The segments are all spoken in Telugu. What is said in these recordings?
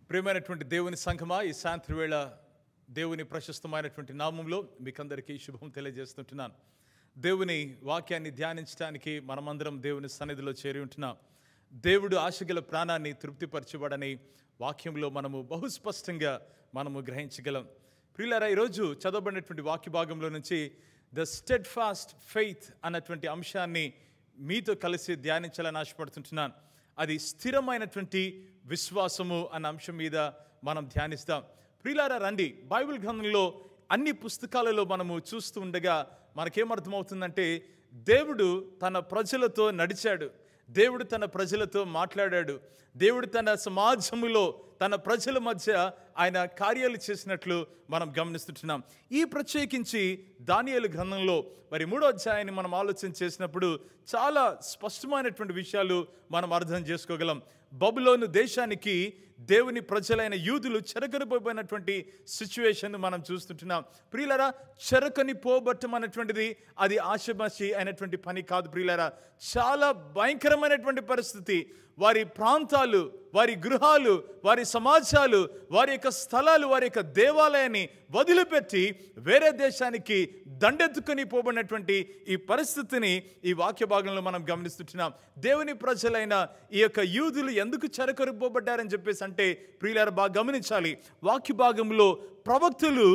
ప్రియమైనటువంటి దేవుని సంఘమా, ఈ సాయంత్రం వేళ దేవుని ప్రశస్తమైనటువంటి నామంలో మీకందరికీ శుభం తెలియజేస్తుంటున్నాను. దేవుని వాక్యాన్ని ధ్యానించడానికి మనమందరం దేవుని సన్నిధిలో చేరి ఉంటున్నాం. దేవుడు ఆశగల ప్రాణాన్ని తృప్తిపరచబడని వాక్యంలో మనము బహుస్పష్టంగా మనము గ్రహించగలం. ప్రియులారా, ఈరోజు చదవబడినటువంటి వాక్య భాగంలో నుంచి ద స్టెడ్ ఫాస్ట్ ఫెయిత్ అన్నటువంటి అంశాన్ని మీతో కలిసి ధ్యానించాలని ఆశపడుతుంటున్నాను. అది స్థిరమైనటువంటి విశ్వాసము అన్న అంశం మీద మనం ధ్యానిస్తాం. ప్రియులారా, రండి. బైబిల్ గ్రంథంలో అన్ని పుస్తకాలలో మనము చూస్తూ ఉండగా మనకేమర్థమవుతుందంటే, దేవుడు తన ప్రజలతో నడిచాడు, దేవుడు తన ప్రజలతో మాట్లాడాడు, దేవుడు తన సమాజములో తన ప్రజల మధ్య ఆయన కార్యాలు చేసినట్లు మనం గమనిస్తుంటున్నాం. ఈ ప్రత్యేకించి దానియేలు గ్రంథంలో మరి 3వ అధ్యాయాన్ని మనం ఆలోచన చేసినప్పుడు చాలా స్పష్టమైనటువంటి విషయాలు మనం అర్థం చేసుకోగలం. బబులోను దేశానికి దేవుని ప్రజలైన యూదులు చెరకనిపోయినటువంటి సిచ్యువేషన్ మనం చూస్తుంటున్నాం. ప్రియులారా, చెరకని పోబట్టం అనేటువంటిది అది ఆషామాషి అయినటువంటి పని కాదు. ప్రియులారా, చాలా భయంకరమైనటువంటి పరిస్థితి. వారి ప్రాంతాలు, వారి గృహాలు, వారి సమాజాలు, వారి యొక్క స్థలాలు, వారి యొక్క దేవాలయాన్ని వదిలిపెట్టి వేరే దేశానికి దండెత్తుకొని పోబడినటువంటి ఈ పరిస్థితిని ఈ వాక్య భాగంలో మనం గమనిస్తుంటున్నాం. దేవుని ప్రజలైన ఈ యొక్క యూదులు ఎందుకు చెరకొనిపోబడ్డారని చెప్పేసి అంటే, ప్రియులారా, బాగా గమనించాలి. వాక్య భాగంలో ప్రవక్తలు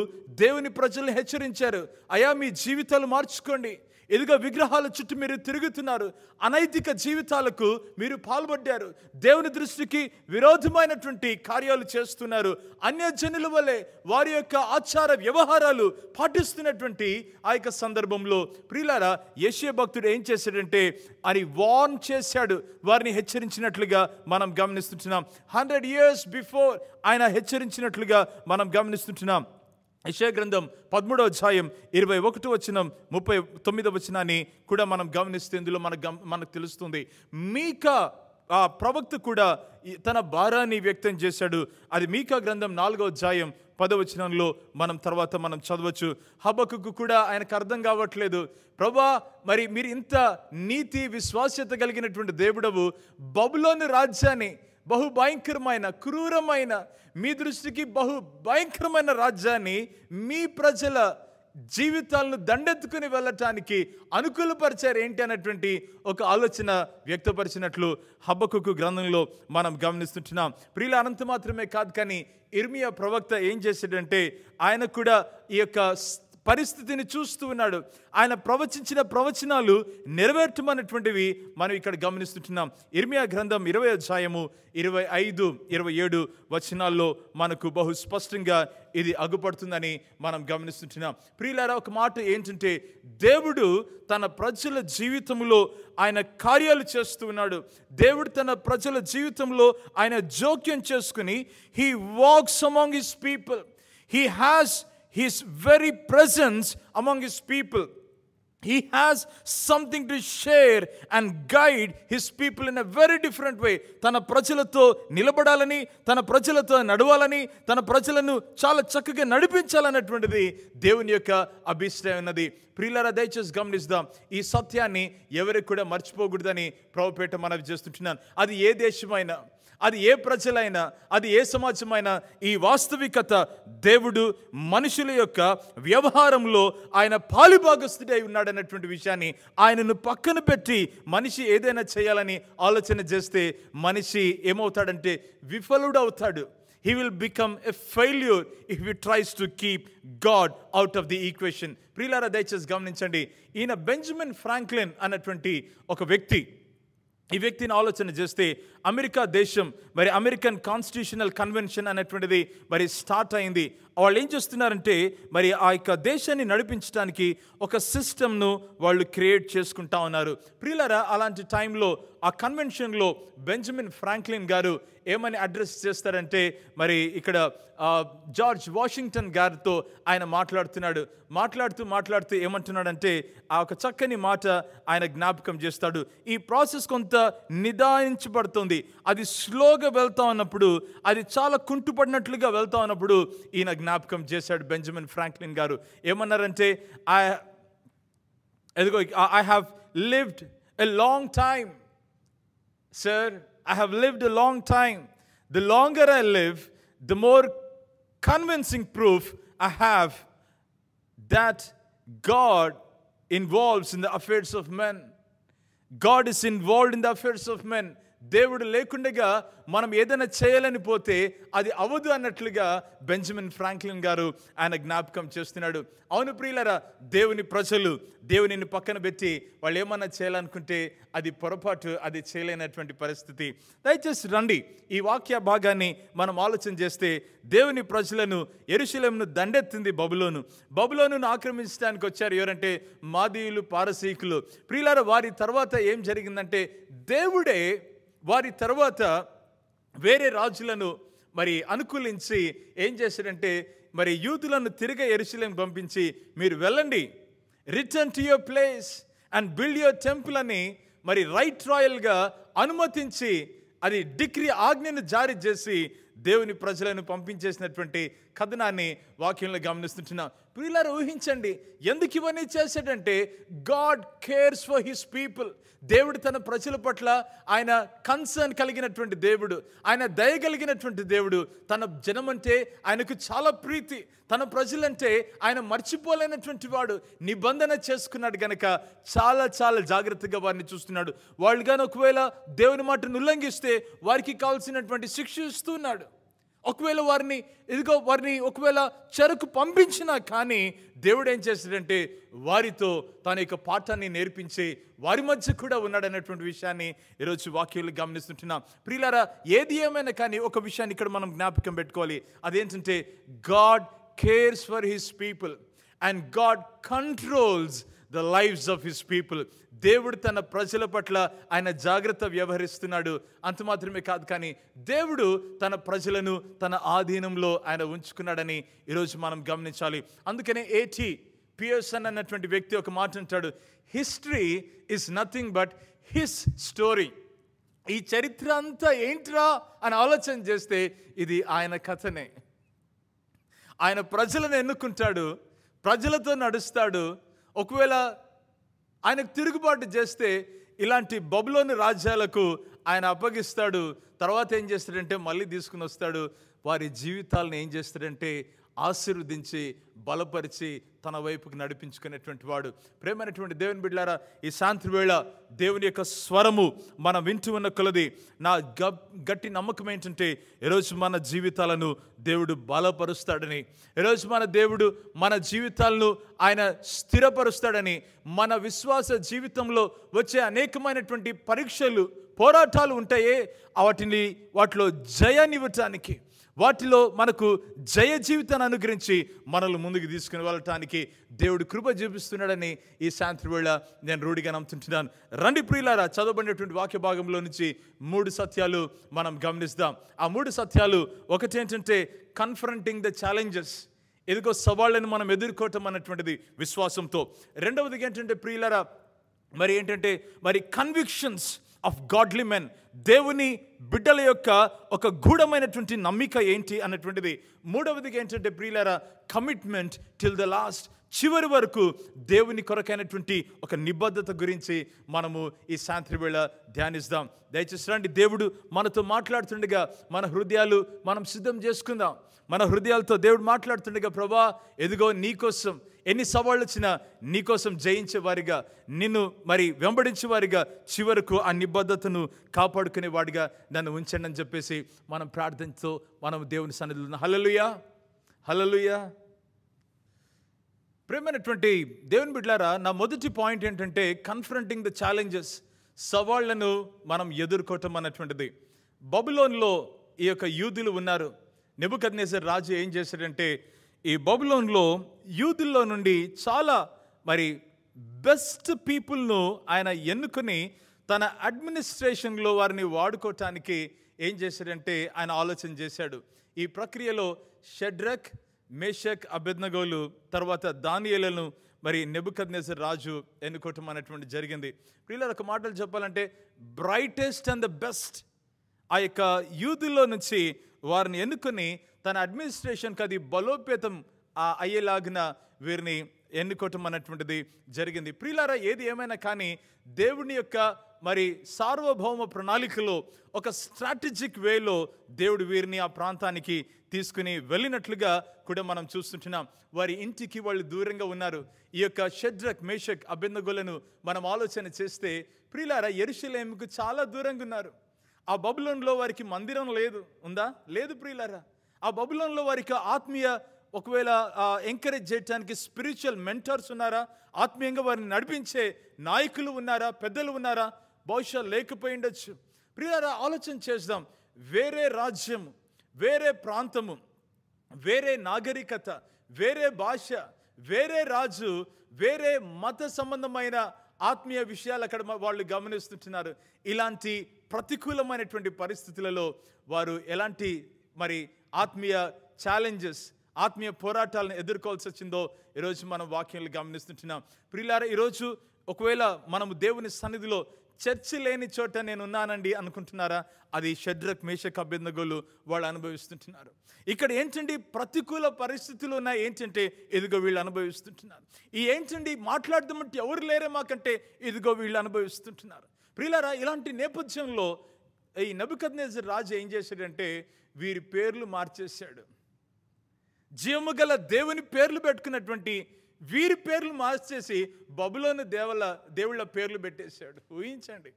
దేవుని ప్రజల్ని హెచ్చరించారు. అయా, మీ జీవితాలు మార్చుకోండి. ఎదుగా విగ్రహాల చుట్టూ మీరు తిరుగుతున్నారు, అనైతిక జీవితాలకు మీరు పాల్పడ్డారు, దేవుని దృష్టికి విరోధమైనటువంటి కార్యాలు చేస్తున్నారు, అన్యజనుల వలె వారి యొక్క ఆచార వ్యవహారాలు పాటిస్తున్నటువంటి ఆ యొక్క సందర్భంలో ప్రియులారా, యెషయా భక్తుడు ఏం చేశాడంటే అని వార్న్ చేశాడు, వారిని హెచ్చరించినట్లుగా మనం గమనిస్తుంటున్నాం. 100 years బిఫోర్ ఆయన హెచ్చరించినట్లుగా మనం గమనిస్తుంటున్నాం. యెషయా గ్రంథం 13వ అధ్యాయం 21వ వచనం 39వ వచనాన్ని కూడా మనం గమనిస్తే ఇందులో మనకు తెలుస్తుంది. మీకా ఆ ప్రవక్త కూడా తన భారాన్ని వ్యక్తం చేశాడు. అది మీకా గ్రంథం 4వ అధ్యాయం 10వ వచనంలో మనం చదవచ్చు. హబక్కుకు కూడా ఆయనకు అర్థం కావట్లేదు. ప్రభా, మరి మీరు ఇంత నీతి విశ్వాస్యత కలిగినటువంటి దేవుడవు, బబులోను రాజ్యాన్ని, బహు భయంకరమైన క్రూరమైన, మీ దృష్టికి బహు భయంకరమైన రాజ్యాన్ని మీ ప్రజల జీవితాలను దండెత్తుకుని వెళ్ళటానికి అనుకూలపరిచారు ఏంటి అన్నటువంటి ఒక ఆలోచన వ్యక్తపరిచినట్లు హబక్కుకు గ్రంథంలో మనం గమనిస్తుంటున్నాం. ప్రియుల, అనంత మాత్రమే కాదు, కానీ ఇర్మియా ప్రవక్త ఏం చేశాడంటే ఆయన కూడా ఈ యొక్క పరిస్థితిని చూస్తూ ఉన్నాడు. ఆయన ప్రవచించిన ప్రవచనాలు నెరవేర్చమన్నటువంటివి మనం ఇక్కడ గమనిస్తుంటున్నాం. ఇర్మియా గ్రంథం 20వ అధ్యాయము 25, 27 వచనాల్లో మనకు బహు స్పష్టంగా ఇది అగుపడుతుందని మనం గమనిస్తుంటున్నాం. ప్రియులారా, ఒక మాట ఏంటంటే, దేవుడు తన ప్రజల జీవితంలో ఆయన కార్యాలు చేస్తూ ఉన్నాడు. దేవుడు తన ప్రజల జీవితంలో ఆయన జోక్యం చేసుకుని he walks among his people. He has his very presence among his people. He has something to share and guide his people in a very different way. తన ప్రజలతో నిలబడాలని, తన ప్రజలతో నడవాలని, తన ప్రజలను చాలా చక్కగా నడిపించాలన్నటువంటిది దేవుని యొక్క అభిష్టం ఉన్నది. ప్రియులారా, దయచేసి గమనిద్దాం. ఈ సత్యాన్ని ఎవరికి కూడా మర్చిపోకూడదని ప్రభుపేట మనవి చేస్తుంటున్నాను. అది ఏ దేశమైనా, అది ఏ ప్రజలైనా, అది ఏ సమాజమైనా, ఈ వాస్తవికత దేవుడు మనుషుల యొక్క వ్యవహారంలో ఆయన పాలిభాగస్తుడై ఉన్నాడన్నటువంటి విషయాన్ని ఆయనను పక్కన పెట్టి మనిషి ఏదైనా చేయాలని ఆలోచన చేస్తే మనిషి ఏమవుతాడంటే విఫలుడవుతాడు. He will become a failure if he tries to keep God out of the equation. ప్రియులారా, దయచేసి గమనించండి. ఈయన బెంజమిన్ ఫ్రాంక్లిన్ అన్నటువంటి ఒక వ్యక్తి. ఈ వ్యక్తిని ఆలోచన చేస్తే అమెరికా దేశం మరి అమెరికన్ కాన్స్టిట్యూషనల్ కన్వెన్షన్ అనేటువంటిది మరి స్టార్ట్ అయింది. వాళ్ళు ఏం చేస్తున్నారంటే మరి ఆ యొక్క దేశాన్ని నడిపించడానికి ఒక సిస్టమ్ను వాళ్ళు క్రియేట్ చేసుకుంటా ఉన్నారు. ప్రియులారా, అలాంటి టైంలో ఆ కన్వెన్షన్లో బెంజమిన్ ఫ్రాంక్లిన్ గారు ఏమని అడ్రస్ చేస్తారంటే, మరి ఇక్కడ జార్జ్ వాషింగ్టన్ గారితో ఆయన మాట్లాడుతూ ఏమంటున్నాడంటే, ఆ ఒక చక్కని మాట ఆయన జ్ఞాపకం చేస్తాడు. ఈ ప్రాసెస్ కొంత నిదానించబడుతుంది, అది స్లోగా వెళ్తా ఉన్నప్పుడు, అది చాలా కుంటుపడినట్లుగా వెళ్తా ఉన్నప్పుడు ఈయన జ్ఞాపకం చేశాడు బెంజమిన్ ఫ్రాంక్లిన్ గారు. ఏమన్నారంటే, I have lived a long time. Sir, I have lived a long time. The longer I live, the more convincing proof I have that God involves in the affairs of men. God is involved in the affairs of men. దేవుడు లేకుండగా మనం ఏదైనా చేయాలని పోతే అది అవదు అన్నట్లుగా బెంజమిన్ ఫ్రాంక్లిన్ గారు ఆయన జ్ఞాపకం చేస్తున్నాడు. అవును ప్రియులారా, దేవుని ప్రజలు దేవునిని పక్కన పెట్టి వాళ్ళు ఏమన్నా చేయాలనుకుంటే అది పొరపాటు, అది చేయలేనటువంటి పరిస్థితి. దయచేసి రండి, ఈ వాక్య భాగాన్ని మనం ఆలోచన చేస్తే దేవుని ప్రజలను యెరూషలేమును దండెత్తింది బబులోనును ఆక్రమించడానికి వచ్చారు ఎవరంటే మాదీయులు, పారసీకులు. ప్రియులారా, వారి తర్వాత ఏం జరిగిందంటే దేవుడే వారి తర్వాత వేరే రాజులను మరి అనుకూలించి ఏం చేశారంటే మరి యూదులను తిరిగి యెరూషలేం పంపించి మీరు వెళ్ళండి, return to your place and build your temple అని మరి రైట్ రాయల్గా అనుమతించి అది డిగ్రీ ఆజ్ఞను జారీ చేసి దేవుని ప్రజలను పంపించేసినటువంటి కథనాన్ని వాక్యంలో గమనిస్తుంటున్నాం. ప్రియులారా, ఊహించండి ఎందుకు ఇవన్నీ చేశాడంటే God cares for his people. దేవుడు తన ప్రజల పట్ల ఆయన కన్సర్న్ కలిగినటువంటి దేవుడు, ఆయన దయ కలిగినటువంటి దేవుడు. తన జనమంటే ఆయనకు చాలా ప్రీతి, తన ప్రజలంటే ఆయన మర్చిపోలేనటువంటి వాడు. నిబంధన చేసుకున్నాడు గనక చాలా చాలా జాగ్రత్తగా వారిని చూస్తున్నాడు. వాళ్ళు కానీ ఒకవేళ దేవుని మాటను ఉల్లంఘిస్తే వారికి కావాల్సినటువంటి శిక్ష ఇస్తున్నాడు. ఒకవేళ వారిని ఒకవేళ చెరకు పంపించినా కానీ దేవుడు ఏం చేస్తాడంటే వారితో తన యొక్క పాఠాన్ని నేర్పించి వారి మధ్య కూడా ఉన్నాడనేటువంటి విషయాన్ని ఈరోజు వాక్యాలు గమనిస్తుంటున్నాం. ప్రియులారా, ఏది ఏమైనా కానీ ఒక విషయాన్ని ఇక్కడ మనం జ్ఞాపకం పెట్టుకోవాలి. అదేంటంటే God cares for his people and God controls the lives of his people. దేవుడు తన ప్రజల పట్ల ఆయన జాగ్రత్త వ్యవహరిస్తున్నాడు. అంత మాత్రమే కాదు, కానీ దేవుడు తన ప్రజలను తన ఆధీనంలో ఆయన ఉంచుకున్నాడని ఈరోజు మనం గమనించాలి. అందుకనే A.T. పియర్సన్ అన్నటువంటి వ్యక్తి ఒక మాట అంటాడు, history is nothing but his story. ఈ చరిత్ర అంతా ఏంట్రా అని ఆలోచన చేస్తే ఇది ఆయన కథనే. ఆయన ప్రజలను ఎన్నుకుంటాడు, ప్రజలతో నడుస్తాడు. ఒకవేళ ఆయనకు తిరుగుబాటు చేస్తే ఇలాంటి బబులోని రాజ్యాలకు ఆయన అప్పగిస్తాడు. తర్వాత ఏం చేస్తాడంటే మళ్ళీ తీసుకుని వస్తాడు. వారి జీవితాలను ఏం చేస్తాడంటే ఆశీర్వదించి బలపరిచి తన వైపుకి నడిపించుకునేటువంటి వాడు. ప్రేమైనటువంటి దేవుని బిడ్డలారా, ఈ సాయంత్రం వేళ దేవుని యొక్క స్వరము మనం వింటూ ఉన్న కొలది నా గట్టి నమ్మకం ఏంటంటే ఈరోజు మన జీవితాలను దేవుడు బలపరుస్తాడని, ఈరోజు మన దేవుడు మన జీవితాలను ఆయన స్థిరపరుస్తాడని, మన విశ్వాస జీవితంలో వచ్చే అనేకమైనటువంటి పరీక్షలు, పోరాటాలు ఉంటాయే, వాటిలో జయాన్నివ్వటానికి, వాటిలో మనకు జయ జీవితాన్ని అనుగ్రహించి మనల్ని ముందుకు తీసుకుని వెళ్ళటానికి దేవుడు కృప చూపిస్తున్నాడని ఈ సాయంత్రం వేళ నేను రూఢిగా నమ్ముతుంటున్నాను. రండి ప్రియులారా, చదవబడినటువంటి వాక్య భాగంలో నుంచి 3 సత్యాలు మనం గమనిస్తాం. ఆ 3 సత్యాలు ఒకటేంటంటే కన్ఫ్రంటింగ్ ద ఛాలెంజెస్, ఎదుగో సవాళ్ళను మనం ఎదుర్కోవటం అన్నటువంటిది విశ్వాసంతో. రెండవది ఏంటంటే ప్రియులారా మరి కన్విక్షన్స్ ఆఫ్ గాడ్లీ మెన్, దేవుని బిడ్డల యొక్క ఒక గూఢమైనటువంటి నమ్మిక ఏంటి అన్నటువంటిది. మూడవది ఏంటంటే ప్రియులారా కమిట్మెంట్ టిల్ ద లాస్ట్, చివరి వరకు దేవుని కొరకైనటువంటి ఒక నిబద్ధత గురించి మనము ఈ సాయంత్రం వేళ ధ్యానిస్తాం. దయచేసి రండి, దేవుడు మనతో మాట్లాడుతుండగా మన హృదయాలు మనం సిద్ధం చేసుకుందాం. మన హృదయాలతో దేవుడు మాట్లాడుతుండగా, ప్రభా ఎదుగో నీకోసం ఎన్ని సవాళ్ళు వచ్చినా నీకోసం జయించే వారిగా, నిన్ను మరి వెంబడించే వారిగా, చివరకు ఆ నిబద్ధతను కాపాడుకునే వాడిగా నన్ను ఉంచండి అని చెప్పేసి మనం ప్రార్థనతో మనం దేవుని సన్నిధిలో హల్లెలూయా హల్లెలూయా. ప్రేమైనటువంటి దేవుని బిడ్డలారా, నా మొదటి పాయింట్ ఏంటంటే కన్ఫ్రంటింగ్ ద ఛాలెంజెస్, సవాళ్లను మనం ఎదుర్కోవటం అన్నటువంటిది. బబులోన్లో ఈ యొక్క యూదులు ఉన్నారు. నెబుకద్నెజర్ రాజు ఏం చేశాడంటే ఈ బబులోన్లో యూదుల్లో నుండి చాలా మరి బెస్ట్ పీపుల్ను ఆయన ఎన్నుకొని తన అడ్మినిస్ట్రేషన్లో వారిని వాడుకోవటానికి ఏం చేశాడంటే ఆయన ఆలోచన చేశాడు. ఈ ప్రక్రియలో షడ్రక్, మేషక్, అబేద్నెగోలు తర్వాత దానియేలును మరి నెబుకద్నెజర్ రాజు ఎన్నుకోవటం అనేటువంటి జరిగింది. వీళ్ళ ఒక మాటలు చెప్పాలంటే బ్రైటెస్ట్ అండ్ ద బెస్ట్ ఆ యొక్క యూదుల్లో నుంచి వారిని ఎన్నుకొని తన అడ్మినిస్ట్రేషన్కి అది బలోపేతం అయ్యేలాగిన వీరిని ఎన్నుకోవటం అన్నటువంటిది జరిగింది. ప్రియులారా, ఏది ఏమైనా కానీ దేవుని యొక్క మరి సార్వభౌమ ప్రణాళికలో ఒక స్ట్రాటజిక్ వేలో దేవుడు వీరిని ఆ ప్రాంతానికి తీసుకుని వెళ్ళినట్లుగా కూడా మనం చూస్తుంటున్నాం. వారి ఇంటికి వాళ్ళు దూరంగా ఉన్నారు. ఈ యొక్క షడ్రక్ మేషక్ అబేద్నెగోలను మనం ఆలోచన చేస్తే ప్రియులారా, యెరూషలేముకు చాలా దూరంగా ఉన్నారు. ఆ బబులోనులో వారికి మందిరం లేదు, ఉందా? లేదు ప్రియులారా. ఆ బబులోనులో వారికి ఆత్మీయ ఒకవేళ ఎంకరేజ్ చేయడానికి స్పిరిచువల్ మెంటర్స్ ఉన్నారా? ఆత్మీయంగా వారిని నడిపించే నాయకులు ఉన్నారా? పెద్దలు ఉన్నారా? బహుశా లేకపోయి ఉండొచ్చు. ప్రియులారా, ఆలోచన చేద్దాం. వేరే రాజ్యము, వేరే ప్రాంతము, వేరే నాగరికత, వేరే భాష, వేరే రాజు, వేరే మత సంబంధమైన ఆత్మీయ విషయాలు అక్కడ వాళ్ళు గమనిస్తుంటున్నారు. ఇలాంటి ప్రతికూలమైనటువంటి పరిస్థితులలో వారు ఎలాంటి మరి ఆత్మీయ ఛాలెంజెస్, ఆత్మీయ పోరాటాలను ఎదుర్కోవాల్సి వచ్చిందో ఈరోజు మనం వాక్యాలు గమనిస్తుంటున్నాం. ప్రియులారా, ఈరోజు ఒకవేళ మనము దేవుని సన్నిధిలో చర్చి లేని చోట నేను ఉన్నానండి అనుకుంటున్నారా? అది షడ్రక్ మేషక్ అబేద్నెగోలు వాళ్ళు అనుభవిస్తుంటున్నారు. ఇక్కడ ఏంటండి ప్రతికూల పరిస్థితులు ఉన్నాయి. ఏంటంటే ఇదిగో వీళ్ళు అనుభవిస్తుంటున్నారు. ఈ ఏంటండి మాట్లాడదామంటే ఎవరు లేరే మాకంటే ఇదిగో వీళ్ళు అనుభవిస్తుంటున్నారు. ప్రియులారా, ఇలాంటి నేపథ్యంలో ఈ నెబుకద్నెజర్ రాజు ఏం చేశాడంటే వీరి పేర్లు మార్చేశాడు. జీవము గల దేవుని పేర్లు పెట్టుకున్నటువంటి వీరి పేర్లు మార్చేసి బబులోను దేవుళ్ళ పేర్లు పెట్టేశాడు. ఊహించండి.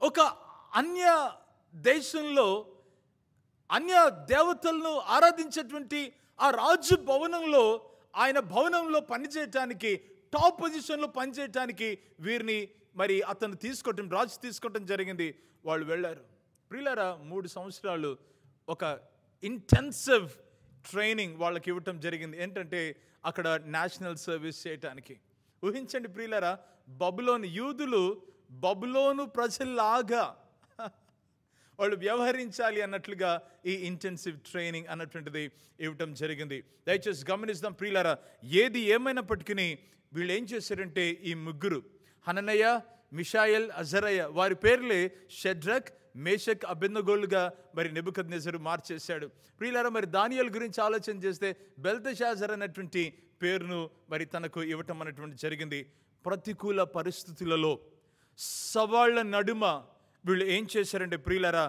ఒక అన్య దేశంలో అన్య దేవతలను ఆరాధించేటువంటి ఆ రాజు భవనంలో, ఆయన భవనంలో పనిచేయటానికి, టాప్ పొజిషన్లో పనిచేయటానికి వీరిని మరి అతను రాజు తీసుకోవటం జరిగింది. వాళ్ళు వెళ్ళారు. ప్రియులారా, 3 సంవత్సరాలు ఒక ఇంటెన్సివ్ ట్రైనింగ్ వాళ్ళకి ఇవ్వటం జరిగింది. ఏంటంటే అక్కడ నేషనల్ సర్వీస్ చేయటానికి. ఊహించండి ప్రియులారా, యూదులు బబులోను ప్రజల్లాగా వాళ్ళు వ్యవహరించాలి అన్నట్లుగా ఈ ఇంటెన్సివ్ ట్రైనింగ్ అన్నటువంటిది ఇవ్వటం జరిగింది. దయచేసి గమనిస్తాం ప్రియులారా. ఏది ఏమైనప్పటికీ వీళ్ళు ఏం చేశారంటే ఈ ముగ్గురు, హననయ, మిషాయల్, అజరయ, వారి పేర్లే షడ్రక్ మేషక్ అబేద్నెగోలుగా మరి నెబుకద్నెజరు మార్చేశాడు. ప్రియులారా, మరి దానియేలు గురించి ఆలోచన చేస్తే బెల్తెషాజర్ అనేటువంటి పేరును మరి తనకు ఇవ్వటం అనేటువంటి జరిగింది. ప్రతికూల పరిస్థితులలో, సవాళ్ల నడుమ వీళ్ళు ఏం చేశారంటే ప్రియులారా,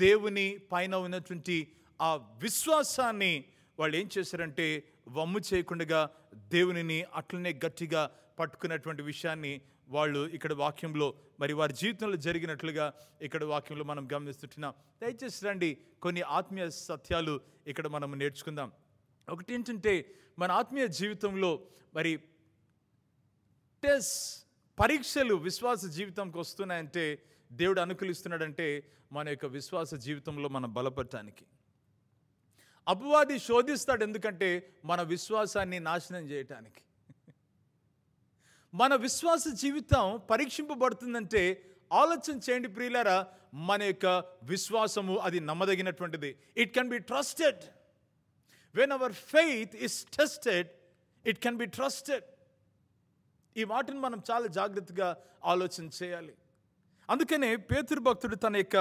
దేవుని పైన ఉన్నటువంటి ఆ విశ్వాసాన్ని వాళ్ళు ఏం చేశారంటే వమ్ము చేయకుండా దేవునిని అట్లనే గట్టిగా పట్టుకున్నటువంటి విషయాన్ని వాళ్ళు ఇక్కడ వాక్యంలో మరి వారి జీవితంలో జరిగినట్లుగా ఇక్కడ వాక్యంలో మనం గమనిస్తుంటున్నాం. దయచేసి రండి, కొన్ని ఆత్మీయ సత్యాలు ఇక్కడ మనం నేర్చుకుందాం. ఒకటి ఏంటంటే మన ఆత్మీయ జీవితంలో మరి పరీక్షలు విశ్వాస జీవితంకి వస్తున్నాయంటే దేవుడు అనుకూలిస్తున్నాడంటే మన యొక్క విశ్వాస జీవితంలో మనం బలపడటానికి. అపవాది శోధిస్తాడు, ఎందుకంటే మన విశ్వాసాన్ని నాశనం చేయటానికి. మన విశ్వాస జీవితం పరీక్షింపబడుతుందంటే ఆలోచన చేయండి ప్రియులారా, మన యొక్క విశ్వాసము అది నమ్మదగినటువంటిది. It can be trusted. When our faith is tested, it can be trusted. ఈ మాటను మనం చాలా జాగ్రత్తగా ఆలోచన చేయాలి. అందుకనే పేతురు భక్తుడు తన యొక్క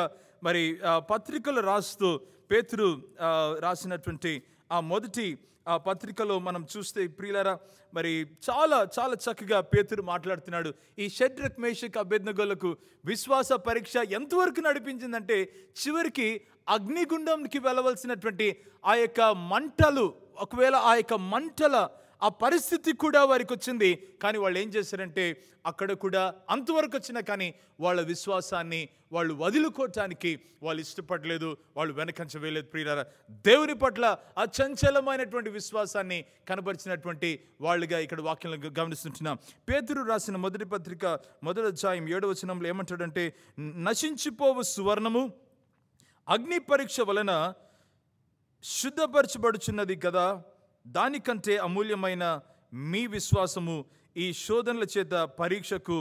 మరి పత్రికలు రాస్తూ, పేతురు రాసినటువంటి ఆ మొదటి ఆ పత్రికలో మనం చూస్తే ప్రియులారా, మరి చాలా చాలా చక్కగా పేతురు మాట్లాడుతున్నాడు. ఈ షడ్రక్ మేషక్ అబేద్నెగోలకు విశ్వాస పరీక్ష ఎంతవరకు నడిపించిందంటే చివరికి అగ్నిగుండంకి వెళ్ళవలసినటువంటి ఆ యొక్క మంటలు, ఒకవేళ ఆ యొక్క మంటల ఆ పరిస్థితి కూడా వారికి వచ్చింది. కానీ వాళ్ళు ఏం చేశారంటే అక్కడ కూడా అంతవరకు వచ్చినా కానీ వాళ్ళ విశ్వాసాన్ని వాళ్ళు వదులుకోవటానికి వాళ్ళు ఇష్టపడలేదు, వాళ్ళు వెనకంచ వేయలేదు. ప్రియులారా, దేవుని పట్ల అచంచలమైనటువంటి విశ్వాసాన్ని కనబరిచినటువంటి వాళ్ళుగా ఇక్కడ వాక్యంలో గమనిస్తుంటున్నాం. పేతురు రాసిన మొదటి పత్రిక 1వ అధ్యాయం 7వ వచనంలో ఏమంటాడంటే, నశించిపోవు సువర్ణము అగ్ని పరీక్ష వలన శుద్ధపరచబడుచున్నది కదా, దానికంటే అమూల్యమైన మీ విశ్వాసము ఈ శోధనల చేత పరీక్షకు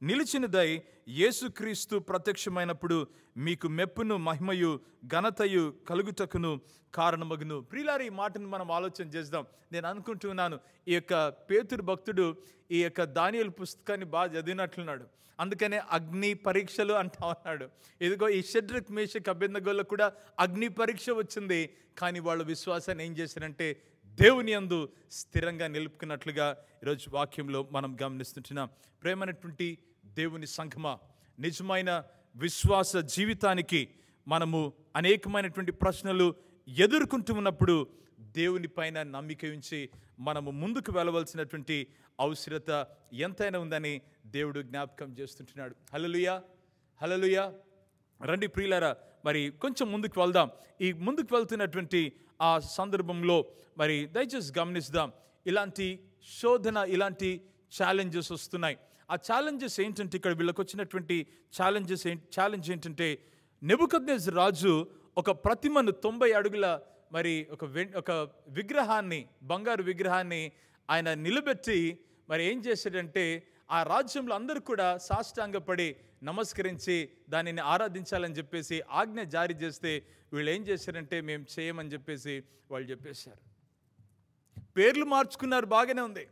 నిలిచినదై యేసుక్రీస్తు ప్రత్యక్షమైనప్పుడు మీకు మెప్పును, మహిమయు, ఘనతయు కలుగుటకును కారణమగును. ప్రియులారా, ఈ మాటను మనం ఆలోచన చేద్దాం. నేను అనుకుంటున్నాను, ఈ యొక్క పేతురు భక్తుడు ఈ యొక్క దానియేలు పుస్తకాన్ని బాగా చదివినట్లున్నాడు. అందుకనే అగ్ని పరీక్షలు అంటా ఉన్నాడు. ఇదిగో ఈ షడ్రక్ మేషక్ అబేద్నెగోలకు కూడా అగ్ని పరీక్ష వచ్చింది. కానీ వాళ్ళ విశ్వాసాన్ని ఏం చేశారంటే దేవుని యందు స్థిరంగా నిలుపుకున్నట్లుగా ఈరోజు వాక్యంలో మనం గమనిస్తుంటున్నాం. ప్రేమైనటువంటి దేవుని సంఘమా, నిజమైన విశ్వాస జీవితానికి మనము అనేకమైనటువంటి ప్రశ్నలు ఎదుర్కొంటూ ఉన్నప్పుడు దేవుని పైన నమ్మిక ఉంచి మనము ముందుకు వెళ్ళవలసినటువంటి అవసరత ఎంతైనా ఉందని దేవుడు జ్ఞాపకం చేస్తుంటున్నాడు. హల్లెలూయా, హల్లెలూయా. రండి ప్రియులారా, మరి కొంచెం ముందుకు వెళ్దాం. ఈ ముందుకు వెళ్తున్నటువంటి ఆ సందర్భంలో మరి దయచేసి గమనిద్దాం. ఇలాంటి శోధన, ఇలాంటి ఛాలెంజెస్ వస్తున్నాయి. ఆ ఛాలెంజెస్ ఏంటంటే, ఇక్కడ వీళ్ళకి వచ్చినటువంటి ఛాలెంజ్ ఏంటంటే, నెబుకద్నెజర్ రాజు ఒక ప్రతిమను 90 అడుగుల మరి ఒక విగ్రహాన్ని, బంగారు విగ్రహాన్ని ఆయన నిలబెట్టి మరి ఏం చేశాడంటే, ఆ రాజ్యంలో అందరూ కూడా సాష్టాంగపడి నమస్కరించి దానిని ఆరాధించాలని చెప్పేసి ఆజ్ఞ జారీ చేస్తే వీళ్ళు ఏం చేశారంటే, మేము చేయమని చెప్పేసి వాళ్ళు చెప్పేశారు. పేర్లు మార్చుకున్నారు, బాగానే ఉంది.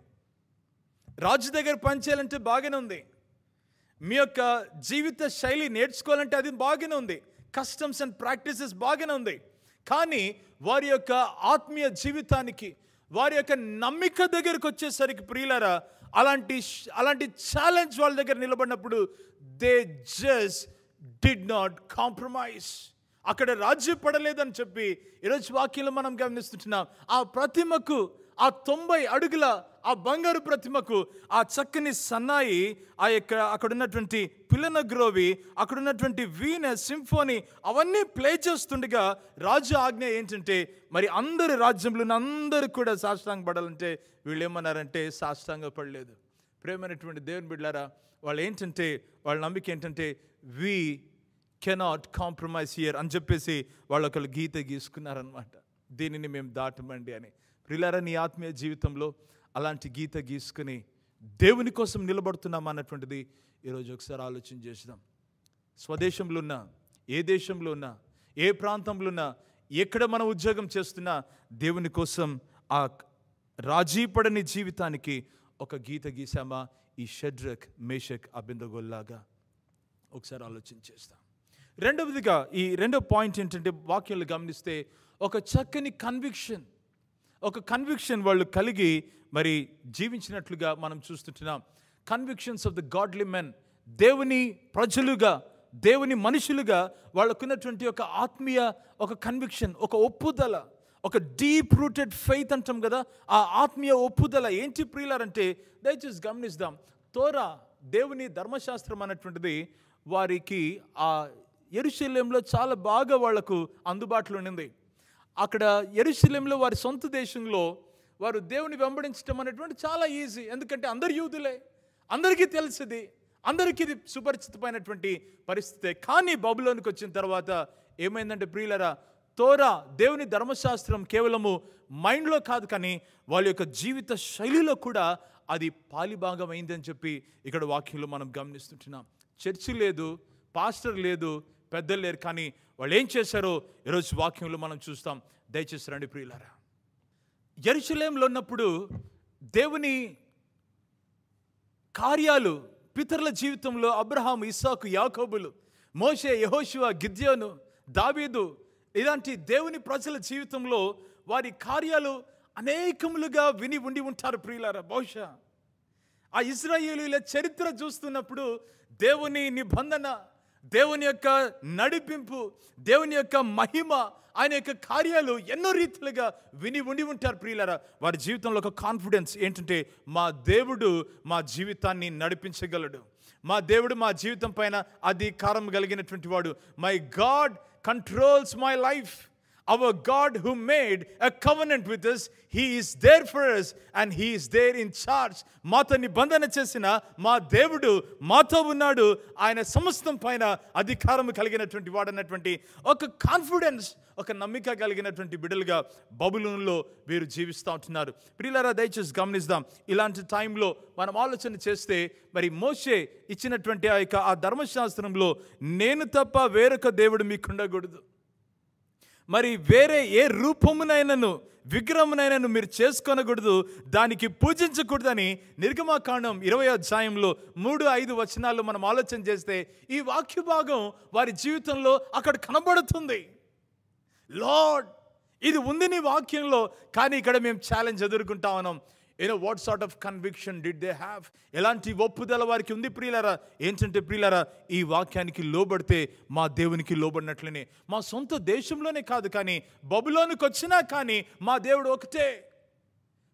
రాజు దగ్గర పనిచేయాలంటే బాగానే ఉంది. మీ యొక్క జీవిత శైలి నేర్చుకోవాలంటే అది బాగానే ఉంది. కస్టమ్స్ అండ్ ప్రాక్టీసెస్ బాగానే ఉంది. కానీ వారి యొక్క ఆత్మీయ జీవితానికి, వారి యొక్క నమ్మిక దగ్గరకు వచ్చేసరికి ప్రియులారా, అలాంటి ఛాలెంజ్ వాళ్ళ దగ్గర నిలబడినప్పుడు they just did not compromise. అక్కడ రాజీ పడలేదని చెప్పి ఈరోజు వాక్యంలో మనం గమనిస్తున్నాం. ఆ ప్రతిమకు, ఆ 90 అడుగుల ఆ బంగారు ప్రతిమకు ఆ చక్కని సన్నాయి, అక్కడ ఉన్నటువంటి పిల్లన గ్రోవి, అక్కడ ఉన్నటువంటి వీణ, సింఫోనీ అవన్నీ ప్లే చేస్తుండగా రాజు ఆజ్ఞ ఏంటంటే, మరి అందరి రాజ్యంలో అందరూ కూడా సాష్టాంగ పడాలంటే వీళ్ళు ఏమన్నారంటే సాష్టాంగ పడలేదు. ప్రేమైనటువంటి దేవుని బిడ్డలారా, వాళ్ళ నమ్మిక ఏంటంటే వీ కెనాట్ కాంప్రమైజ్ హియర్ అని చెప్పేసి వాళ్ళు ఒకళ్ళు గీత గీసుకున్నారనమాట. దీనిని మేము దాటమండి అని. ప్రియులారా, నీ ఆత్మీయ జీవితంలో అలాంటి గీత గీసుకుని దేవుని కోసం నిలబడుతున్నామా అన్నటువంటిది ఈరోజు ఒకసారి ఆలోచన చేద్దాం. స్వదేశంలో ఉన్నా, ఏ దేశంలో ఉన్నా, ఏ ప్రాంతంలో ఉన్నా, ఎక్కడ మనం ఉద్యోగం చేస్తున్నా, దేవుని కోసం ఆ రాజీ పడని జీవితానికి ఒక గీత గీసామా? ఈ షడ్రక్, మేషక్, అబేద్నెగోలాగా ఒకసారి ఆలోచన చేస్తాం. రెండవదిగా, ఈ రెండో పాయింట్ ఏంటంటే, వాక్యాలు గమనిస్తే ఒక చక్కని కన్విక్షన్ వాళ్ళు కలిగి మరి జీవించినట్లుగా మనం చూస్తుంటున్నాం. Convictions of the godly men, దేవుని ప్రజలుగా, దేవుని మనుషులుగా వాళ్ళకున్నటువంటి ఒక ఆత్మీయ ఒక కన్విక్షన్, ఒక ఒప్పుదల, ఒక డీప్ రూటెడ్ ఫెయిత్ అంటాం కదా, ఆ ఆత్మీయ ఒప్పుదల ఏంటి ప్రియులారంటే, దయచేసి గమనిద్దాం. తోరా, దేవుని ధర్మశాస్త్రం అన్నటువంటిది వారికి ఆ యెరూషలేములో చాలా బాగా వాళ్లకు అందుబాటులో ఉంది. అక్కడ యెరూషలేములో వారి సొంత దేశంలో వారు దేవుని వెంబడించడం అనేటువంటి చాలా ఈజీ. ఎందుకంటే అందరు యూదులే, అందరికీ తెలిసింది, అందరికీ ఇది సుపరిచితమైనటువంటి పరిస్థితే. కానీ బబులోనికి వచ్చిన తర్వాత ఏమైందంటే ప్రియులరా, తోరా, దేవుని ధర్మశాస్త్రం కేవలము మైండ్లో కాదు, కానీ వాళ్ళ యొక్క జీవిత శైలిలో కూడా అది పాలిభాగం అయిందని చెప్పి ఇక్కడ వాక్యంలో మనం గమనిస్తుంటున్నాం. చర్చి లేదు, పాస్టర్ లేదు, పెద్దలు లేరు, కానీ వాళ్ళు ఏం చేశారో ఈరోజు వాక్యంలో మనం చూస్తాం. దయచేసి రండి ప్రియులారా. యెరూషలేములో ఉన్నప్పుడు దేవుని కార్యాలు పితరుల జీవితంలో అబ్రహాము, ఇస్సాకు, యాకోబులు, మోషే, యెహోషువ, గిద్యోను, దావీదు ఇలాంటి దేవుని ప్రజల జీవితంలో వారి కార్యాలు అనేకములుగా విని ఉండి ఉంటారు ప్రియులారా. బహుశా ఆ ఇశ్రాయేలీయుల చరిత్ర చూస్తున్నప్పుడు దేవుని నిబంధన, దేవుని యొక్క నడిపింపు, దేవుని యొక్క మహిమ, ఆయన యొక్క కార్యాలు ఎన్నో రీతిలుగా విని ఉండి ఉంటారు ప్రియులారా. వారి జీవితంలో ఒక కాన్ఫిడెన్స్ ఏంటంటే, మా దేవుడు మా జీవితాన్ని నడిపించగలడు, మా దేవుడు మా జీవితం పైన అధికారం కలిగినటువంటి వాడు. My God controls my life. Our God who made a covenant with us, He is there for us and He is there in charge. మాతో నిబంధన చేసిన మా దేవుడు మాతో ఉన్నాడు, ఆయన సమస్తం పైన అధికారం కలిగినటువంటి వాడు అన్నటువంటి ఒక కాన్ఫిడెన్స్, ఒక నమ్మిక కలిగినటువంటి బిడ్డలుగా బబులోనులో వీరు జీవిస్తూ ఉంటున్నారు. ప్రియులారా, దయచేసి గమనిద్దాం. ఇలాంటి టైంలో మనం ఆలోచన చేస్తే, మరి మోషే ఇచ్చినటువంటి ఆ ధర్మశాస్త్రంలో నేను తప్ప వేరొక దేవుడు మీకు ఉండకూడదు, మరి వేరే ఏ రూపమునైనను విగ్రహమునైనను మీరు చేసుకొనకూడదు, దానికి పూజించకూడదని నిర్గమకాండం 20వ అధ్యాయంలో 3-5 వచనాల్లో మనం ఆలోచన చేస్తే ఈ వాక్య భాగం వారి జీవితంలో అక్కడ కనబడుతుంది. లార్డ్, ఇది ఉంది నీ వాక్యంలో, కానీ ఇక్కడ మేము ఛాలెంజ్ ఎదుర్కొంటా ఉన్నాం. What sort of conviction did they have? ఎలాంటి ఒప్పుదల వారికి ఉంది ప్రియులారా? ఏంటంటే ప్రియులారా, ఈ వాక్యానికి లోబడితే మా దేవునికి లోబడినట్లనే. మా సొంత దేశంలోనే కాదు, కానీ బబులోనుకు వచ్చినా కానీ మా దేవుడు ఒకటే.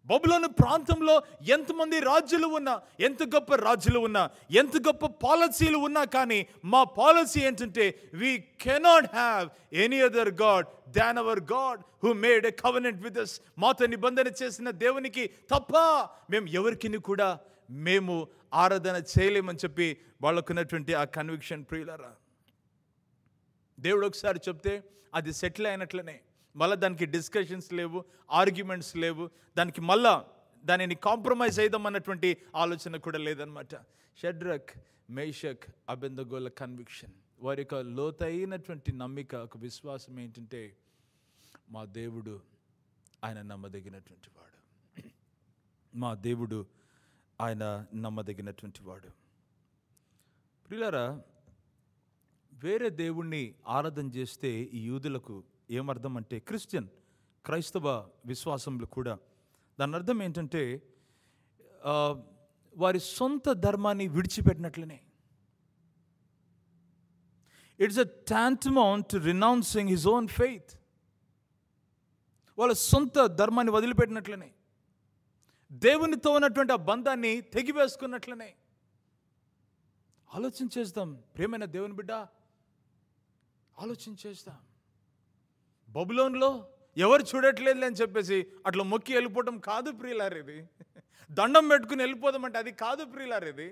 బబులోను ప్రాంతంలో ఎంతమంది రాజులు ఉన్నా, ఎంత గొప్ప రాజులు ఉన్నా, ఎంత గొప్ప పాలసీలు ఉన్నా కానీ మా పాలసీ ఏంటంటే we cannot have any other God than hour God who made a covenant with us. మాతో నిబంధన చేసిన దేవునికి తప్ప మేము ఎవరికి కూడా మేము ఆరాధన చేయలేమని చెప్పి వాళ్ళకున్నటువంటి ఆ కన్విక్షన్ ప్రియులారా. దేవుడు ఒకసారి చెప్తే అది సెటిల్ అయినట్లనే. మళ్ళీ దానికి డిస్కషన్స్ లేవు, ఆర్గ్యుమెంట్స్ లేవు, దానికి మళ్ళా దానిని కాంప్రమైజ్ అయిదాం అన్నటువంటి ఆలోచన కూడా లేదనమాట. షడ్రక్, మేషక్, అబెద్నెగోల కన్విక్షన్, వారి యొక్క లోతైనటువంటి నమ్మిక, ఒక విశ్వాసం ఏంటంటే మా దేవుడు ఆయన నమ్మదగినటువంటి వాడు, మా దేవుడు ఆయన నమ్మదగినటువంటి వాడు. ప్రియులారా, వేరే దేవుణ్ణి ఆరాధన చేస్తే ఈ యూదులకు ఏమర్థం అంటే, క్రైస్తవ విశ్వాసంలో కూడా దాని అర్థం ఏంటంటే వారి సొంత ధర్మాన్ని విడిచిపెట్టినట్లనే. It's a tantamount to renouncing his own faith. వాళ్ళ సొంత ధర్మాన్ని వదిలిపెట్టినట్లనే, దేవునితో ఉన్నటువంటి ఆ బంధాన్ని తెగివేసుకున్నట్లనే. ఆలోచన చేద్దాం ప్రియమైన దేవుని బిడ్డ, ఆలోచన చేద్దాం. బబులోన్లో ఎవరు చూడట్లేదు అని చెప్పేసి అట్లా మొక్కి వెళ్ళిపోవడం కాదు ప్రియులారు ఇది. దండం పెట్టుకుని వెళ్ళిపోదాం అంటే అది కాదు ప్రియులారు ఇది.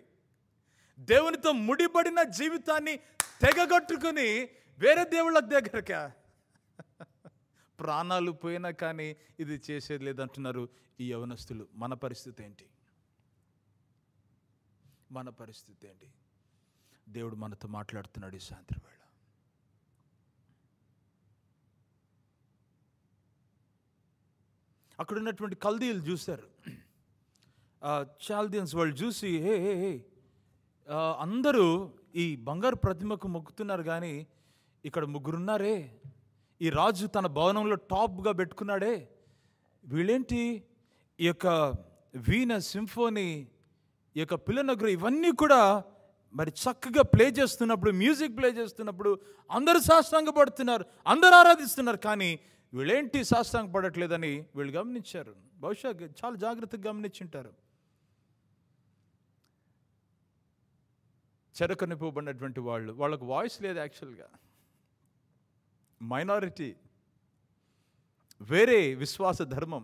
దేవునితో ముడిపడిన జీవితాన్ని తెగగొట్టుకుని వేరే దేవుళ్ళ దగ్గరక ప్రాణాలు పోయినా కానీ ఇది చేసేది లేదంటున్నారు ఈ యవనస్తులు. మన పరిస్థితి ఏంటి? మన పరిస్థితి ఏంటి? దేవుడు మనతో మాట్లాడుతున్నాడు ఈ సాయంత్రం వేళ. అక్కడ ఉన్నటువంటి కల్దీయులు చూశారు, చాల్దియన్స్ వాళ్ళు చూసి, హే అందరూ ఈ బంగారు ప్రతిమకు మొక్కుతున్నారు, కానీ ఇక్కడ ముగ్గురున్నారే, ఈ రాజు తన భవనంలో టాప్గా పెట్టుకున్నాడే, వీళ్ళేంటి ఈ యొక్క వీణ, సింఫోనీ, ఈ యొక్క పిల్లనగరు ఇవన్నీ కూడా మరి చక్కగా ప్లే చేస్తున్నప్పుడు, మ్యూజిక్ ప్లే చేస్తున్నప్పుడు అందరూ సాష్టాంగపడుతున్నారు, అందరూ ఆరాధిస్తున్నారు, కానీ వీళ్ళేంటి సాష్టాంగపడట్లేదని వీళ్ళు గమనించారు. బహుశా చాలా జాగ్రత్తగా గమనించుంటారు. చెరకనిపోబడినటువంటి వాళ్ళకు వాయిస్ లేదు, యాక్చువల్గా మైనారిటీ, వేరే విశ్వాస ధర్మం,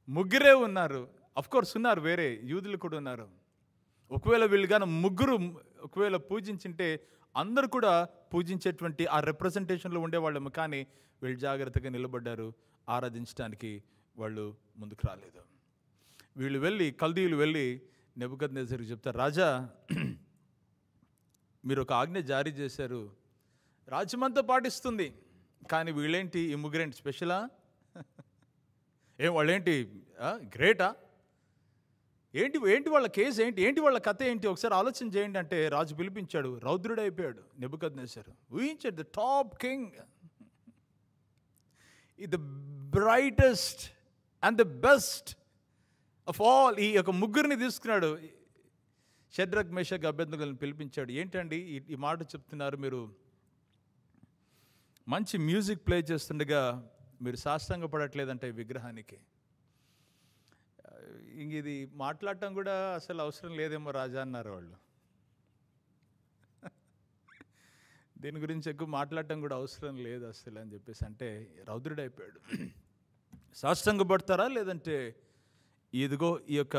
ముగ్గురే ఉన్నారు. అఫ్కోర్స్ ఉన్నారు, వేరే యూదులు కూడా ఉన్నారు. ఒకవేళ వీళ్ళు కానీ ముగ్గురు ఒకవేళ పూజించింటే అందరూ కూడా పూజించేటువంటి ఆ రిప్రజెంటేషన్లో ఉండేవాళ్ళము, కానీ వీళ్ళు జాగ్రత్తగా నిలబడ్డారు, ఆరాధించడానికి వాళ్ళు ముందుకు రాలేదు. వీళ్ళు వెళ్ళి, కల్దీయులు వెళ్ళి నెబుకద్నెజరుకు చెప్తారు, రాజా మీరు ఒక ఆజ్ఞ జారీ చేశారు, రాజ్యమంతా పాటిస్తుంది, కానీ వీళ్ళేంటి ఈ ముగ్గురేంటి స్పెషలా? వాళ్ళేంటి గ్రేటా? ఏంటి వాళ్ళ కేసు ఏంటి వాళ్ళ కథ ఏంటి? ఒకసారి ఆలోచన చేయండి అంటే రాజు పిలిపించాడు, రౌద్రుడైపోయాడు నెబుకద్నెజరు. ఊహించాడు, the top king, the brightest and the best of all. ఈ యొక్క ముగ్గురిని తీసుకున్నాడు, షడ్రక్, మేషక్, అబెద్నెగోలను పిలిపించాడు. ఏంటండి ఈ మాట చెప్తున్నారు మీరు? మంచి మ్యూజిక్ ప్లే చేస్తుండగా మీరు సాష్టాంగపడట్లేదంటే ఈ విగ్రహానికి. ఇంక ఇది మాట్లాడటం కూడా అసలు అవసరం లేదేమో రాజా అన్నారు వాళ్ళు. దీని గురించి ఎక్కువ మాట్లాడటం కూడా అవసరం లేదు అసలు అని చెప్పేసి అంటే రౌద్రుడైపోయాడు. సాష్టాంగపడతారా లేదంటే ఇదిగో ఈ యొక్క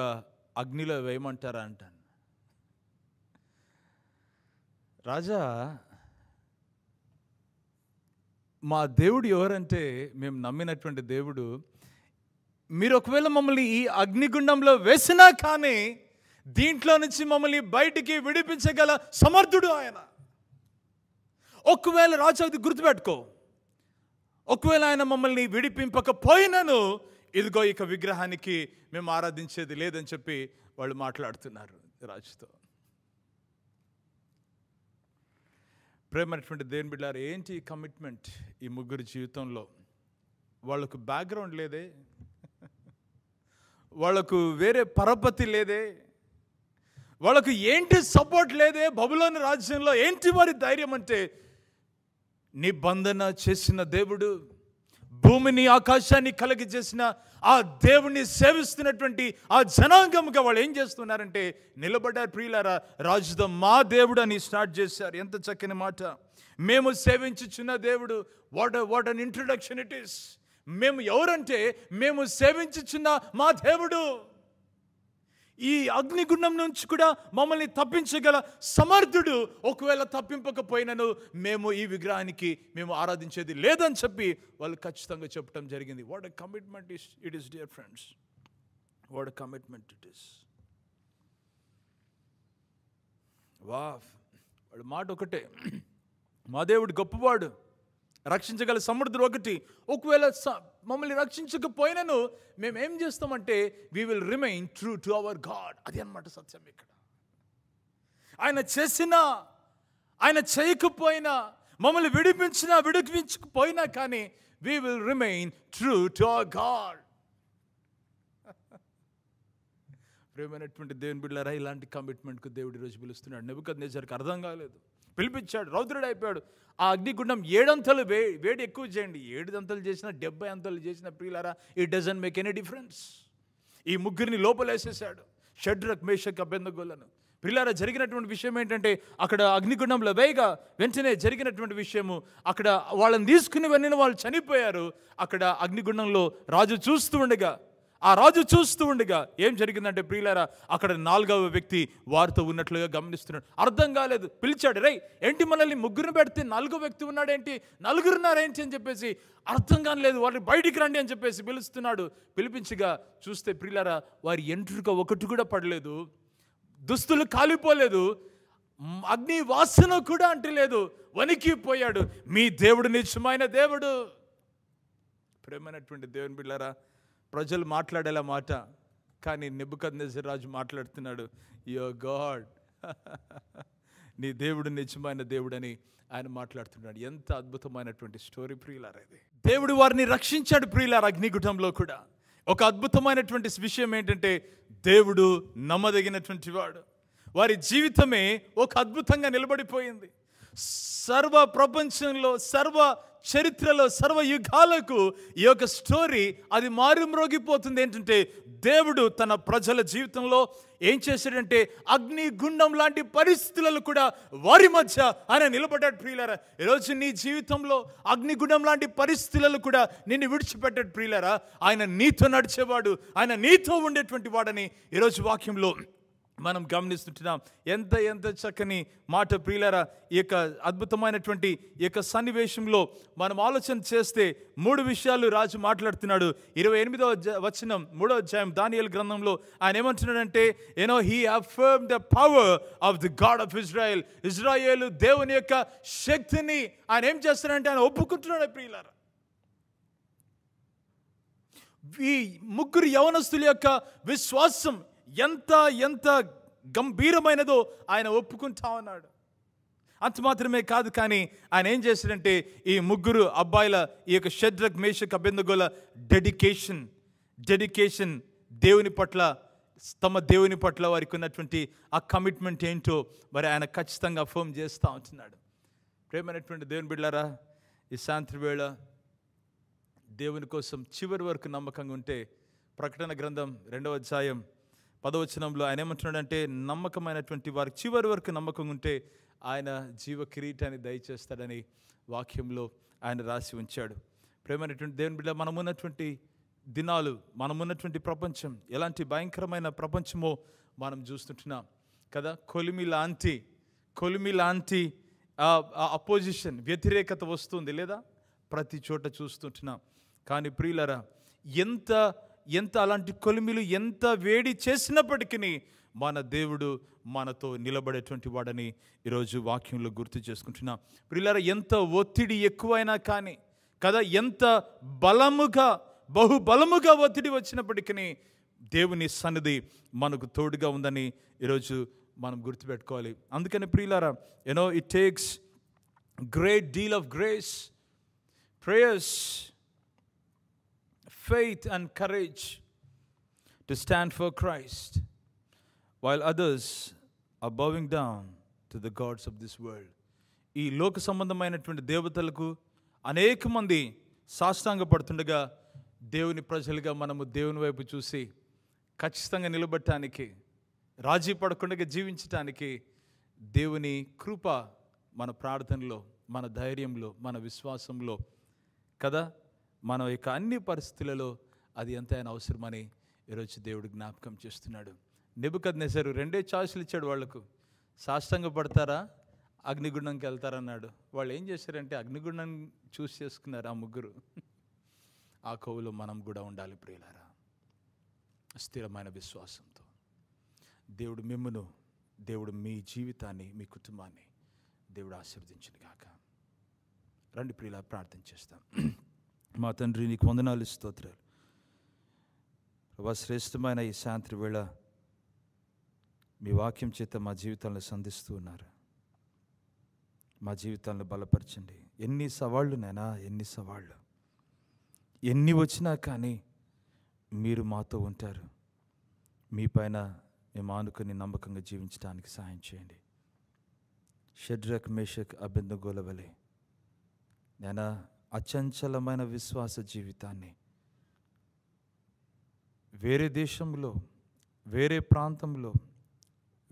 అగ్నిలో వేయమంటారా అంటాను. రాజా, మా దేవుడు ఎవరంటే మేము నమ్మినటువంటి దేవుడు, మీరు ఒకవేళ మమ్మల్ని ఈ అగ్నిగుండంలో వేసినా కానీ దీంట్లో నుంచి మమ్మల్ని బయటికి విడిపించగల సమర్థుడు ఆయన. ఒకవేళ రాజు అది గుర్తుపెట్టుకో, ఒకవేళ ఆయన మమ్మల్ని విడిపింపకపోయినను ఇదిగో ఇక విగ్రహానికి మేము ఆరాధించేది లేదని చెప్పి వాళ్ళు మాట్లాడుతున్నారు రాజుతో. ప్రేమైనటువంటి దేవుని బిడ్డలారా, ఏంటి కమిట్మెంట్ ఈ ముగ్గురు జీవితంలో? వాళ్ళకు బ్యాక్గ్రౌండ్ లేదే, వాళ్ళకు వేరే పరపతి లేదే, వాళ్ళకు ఏంటి సపోర్ట్ లేదే, బబులోను రాజ్యంలో ఏంటి వారి ధైర్యం అంటే, నిబంధన చేసిన దేవుడు, భూమిని ఆకాశాన్ని కలిగి చేసిన ఆ దేవుణ్ణి సేవిస్తున్నటువంటి ఆ జనాంగంగా వాళ్ళు ఏం చేస్తున్నారంటే నిలబడ్డారు. ప్రియులారా, రాజుతో మా దేవుడు అని స్టార్ట్ చేశారు. ఎంత చక్కని మాట. మేము సేవించుచున్న దేవుడు. What an introduction it is. మేము ఎవరంటే, మేము సేవించుచున్న మా దేవుడు ఈ అగ్నిగుండం నుంచి కూడా మమ్మల్ని తప్పించగల సమర్థుడు. ఒకవేళ తప్పింపకపోయినను మేము ఈ విగ్రహానికి మేము ఆరాధించేది లేదని చెప్పి వాళ్ళు ఖచ్చితంగా చెప్పడం జరిగింది. What a commitment it is dear friends, what a commitment it is. వాడు మాట ఒకటే, మా దేవుడు గొప్పవాడు, రక్షించగల సమర్థుడు ఒకటి. ఒకవేళ మమ్మల్ని రక్షించకపోయినను మేమేం చేస్తామంటే we will remain true to our God. అది అన్నమాట సత్యం ఇక్కడ. ఆయన చేసినా ఆయన చేయకపోయినా, మమ్మల్ని విడిపించకపోయినా కానీ we will remain true to our God. ప్రేమైనటువంటి దేవుని బిడ్డలారా, ఇలాంటి కమిట్మెంట్కు దేవుడు ఈరోజు పిలుస్తున్నాడు. నెబుకద్నెజర్కి అర్థం కాలేదు, పిలిపించాడు, రౌద్రుడు అయిపోయాడు. ఆ అగ్నిగుండం 7 అంతలు వేడి ఎక్కువ చేయండి, 7 అంతలు చేసినా 70 అంతలు చేసిన ప్రియులారా, it doesn't make any difference. ఈ ముగ్గురిని లోపలేసేసాడు, షడ్రక్, మేషక్, అబేద్నెగోలను. ప్రియులారా, జరిగినటువంటి విషయం ఏంటంటే, అక్కడ అగ్నిగుండంలో వేయగా వెంటనే జరిగినటువంటి విషయము, అక్కడ వాళ్ళని తీసుకుని వెళ్ళిన వాళ్ళు చనిపోయారు. అక్కడ అగ్నిగుండంలో రాజు చూస్తూ ఉండగా ఏం జరిగిందంటే ప్రియులారా, అక్కడ 4వ వ్యక్తి వారితో ఉన్నట్లుగా గమనిస్తున్నాడు. అర్థం కాలేదు, పిలిచాడు, రై ఏంటి మనల్ని ముగ్గురిని పెడితే 4వ వ్యక్తి ఉన్నాడేంటి, 4 ఉన్నారేంటి అని చెప్పేసి అర్థం కాలేదు. వారిని బయటికి రండి అని చెప్పేసి పిలుస్తున్నాడు. పిలిపించగా చూస్తే ప్రియులారా, వారి ఎంట్రుక ఒకటి కూడా పడలేదు, దుస్తులు కాలిపోలేదు, అగ్ని వాసన కూడా అంటలేదు, వణికిపోయాడు. మీ దేవుడు నిజమైన దేవుడు. ప్రేమైనటువంటి దేవుని బిడ్డలారా, ప్రజలు మాట్లాడేలా మాట, కానీ నెబుకద్నెజర్ రాజు మాట్లాడుతున్నాడు, యో గాడ్, నీ దేవుడు నిజమైన దేవుడని ఆయన మాట్లాడుతున్నాడు. ఎంత అద్భుతమైనటువంటి స్టోరీ ప్రియులారా ఇది. దేవుడు వారిని రక్షించాడు ప్రియులారా. అగ్నిగుండంలో కూడా ఒక అద్భుతమైనటువంటి విషయం ఏంటంటే, దేవుడు నమ్మదగినటువంటి వాడు. వారి జీవితమే ఒక అద్భుతంగా నిలబడిపోయింది. సర్వ ప్రపంచంలో, సర్వ చరిత్రలో, సర్వ యుగాలకు ఈ యొక్క స్టోరీ అది మారుమ్రోగిపోతుంది. ఏంటంటే, దేవుడు తన ప్రజల జీవితంలో ఏం చేశాడంటే, అగ్నిగుండం లాంటి పరిస్థితులలో కూడా వారి మధ్య ఆయన నిలబడ్డాడు. ప్రియులారా, ఈరోజు నీ జీవితంలో అగ్నిగుండం లాంటి పరిస్థితులలో కూడా నిన్ను విడిచిపెట్టాడు ప్రియులారా. ఆయన నీతో నడిచేవాడు, ఆయన నీతో ఉండేటువంటి వాడని ఈరోజు వాక్యంలో మనం గమనిస్తుంటున్నాం. ఎంత చక్కని మాట ప్రియులారా. ఈ యొక్క అద్భుతమైనటువంటి ఈ యొక్క సన్నివేశంలో మనం ఆలోచన చేస్తే 3 విషయాలు రాజు మాట్లాడుతున్నాడు. 28వ వచనం 3వ అధ్యాయం దానియేలు గ్రంథంలో ఆయన ఏమంటున్నాడంటే, he affirmed the power of the God of Israel. ఇజ్రాయేలు దేవుని యొక్క శక్తిని ఆయన ఏం చేస్తున్నాడంటే ఆయన ఒప్పుకుంటున్నాడు ప్రియులారా. ఈ ముగ్గురు యవనస్తుల యొక్క విశ్వాసం ఎంత గంభీరమైనదో ఆయన ఒప్పుకుంటా ఉన్నాడు. అంత మాత్రమే కాదు, కానీ ఆయన ఏం చేశాడంటే, ఈ ముగ్గురు అబ్బాయిల ఈ యొక్క షడ్రక్, మేషక్, అబేద్నెగోల డెడికేషన్ దేవుని పట్ల, తమ దేవుని పట్ల వారికి ఉన్నటువంటి ఆ కమిట్మెంట్ ఏంటో మరి ఆయన ఖచ్చితంగా అఫర్మ్ చేస్తూ ఉంటున్నాడు. ప్రేమైనటువంటి దేవుని బిడ్డలారా, ఈ సాయంత్రం వేళ దేవుని కోసం చివరి వరకు నమ్మకంగా ఉంటే, ప్రకటన గ్రంథం 2వ అధ్యాయం 10వ వచనంలో ఆయన ఏమంటున్నాడంటే, నమ్మకమైనటువంటి వారికి చివరి వరకు నమ్మకం ఉంటే ఆయన జీవ కిరీటాన్ని దయచేస్తాడని వాక్యంలో ఆయన రాసి ఉంచాడు. ప్రేమైనటువంటి దేవుని బిడ్డ, మనమున్నటువంటి దినాలు, మనమున్నటువంటి ప్రపంచం ఎలాంటి భయంకరమైన ప్రపంచమో మనం చూస్తుంటున్నాం కదా. కొలిమి లాంటి అపోజిషన్, వ్యతిరేకత వస్తుంది లేదా, ప్రతి చోట చూస్తుంటున్నాం. కానీ ప్రియులారా, ఎంత అలాంటి కొలిమిలు ఎంత వేడి చేసినప్పటికీ మన దేవుడు మనతో నిలబడేటువంటి వాడని ఈరోజు వాక్యంలో గుర్తు చేసుకుంటున్నాం. ప్రియులారా, ఎంత ఒత్తిడి ఎక్కువైనా కానీ కదా, ఎంత బహుబలముగా ఒత్తిడి వచ్చినప్పటికీ దేవుని సన్నిధి మనకు తోడుగా ఉందని ఈరోజు మనం గుర్తుపెట్టుకోవాలి. అందుకని ప్రియులారా, it takes great deal of grace, prayers, faith and courage to stand for Christ, while others are bowing down to the gods of this world. ఈ లోక సంబంధమైనటువంటి దేవతలకు అనేక మంది సాష్టాంగపడుతుండగా దేవుని ప్రజలుగా మనము దేవుని వైపు చూసి ఖచ్చితంగా నిలబడటానికి, రాజీ పడకుండా జీవించటానికి దేవుని కృప మన ప్రార్థనలో, మన ధైర్యంలో, మన విశ్వాసంలో కదా, మన యొక్క అన్ని పరిస్థితులలో అది ఎంతైనా అవసరమని ఈరోజు దేవుడు జ్ఞాపకం చేస్తున్నాడు. నెబుకద్నెజరు రెండే చాయిస్లు ఇచ్చాడు వాళ్లకు. సాష్టాంగ పడతారా, అగ్నిగుండంకి వెళ్తారన్నాడు. వాళ్ళు ఏం చేశారంటే అగ్నిగుండం చూస్ చేసుకున్నారు ఆ ముగ్గురు. ఆ కోవులో మనం కూడా ఉండాలి ప్రియులారా, స్థిరమైన విశ్వాసంతో. దేవుడు మిమ్మును, దేవుడు మీ జీవితాన్ని, మీ కుటుంబాన్ని దేవుడు ఆశీర్వదించును గాక. రండి ప్రియులా, ప్రార్థన చేస్తాం. మా తండ్రి, నీకు వందనాలు, స్తోత్రాలు ప్రభా. శ్రేష్టమైన ఈ సాయంత్రం వేళ మీ వాక్యం చేత మా జీవితాలను సంధిస్తూ ఉన్నారు. మా జీవితాలను బలపరచండి. ఎన్ని సవాళ్ళు నైనా, ఎన్ని సవాళ్ళు ఎన్ని వచ్చినా కానీ మీరు మాతో ఉంటారు. మీ పైన మేము ఆనుకొని నమ్మకంగా జీవించడానికి సహాయం చేయండి. షడ్రక్, మేషక్, అబేద్నెగోల వలె నైనా అచంచలమైన విశ్వాస జీవితాన్ని వేరే దేశంలో, వేరే ప్రాంతంలో,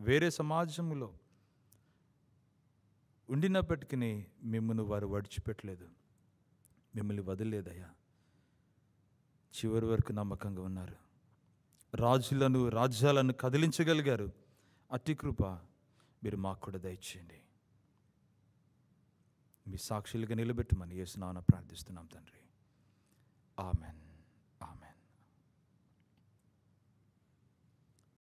వేరే సమాజంలో ఉండినప్పటికీ మిమ్మల్ని వారు విడిచిపెట్టలేదు, మిమ్మల్ని వదిలేదయ్యా. చివరి వరకు నమ్మకంగా ఉన్నారు. రాజులను, రాజ్యాలను కదిలించగలిగారు. అట్టి కృప మీరు మాకు కూడా దయచేయండి. మీ సాక్షులుగా నిలబెట్టమని యేసు నామమున ప్రార్థిస్తున్నాం తండ్రి. ఆమెన్.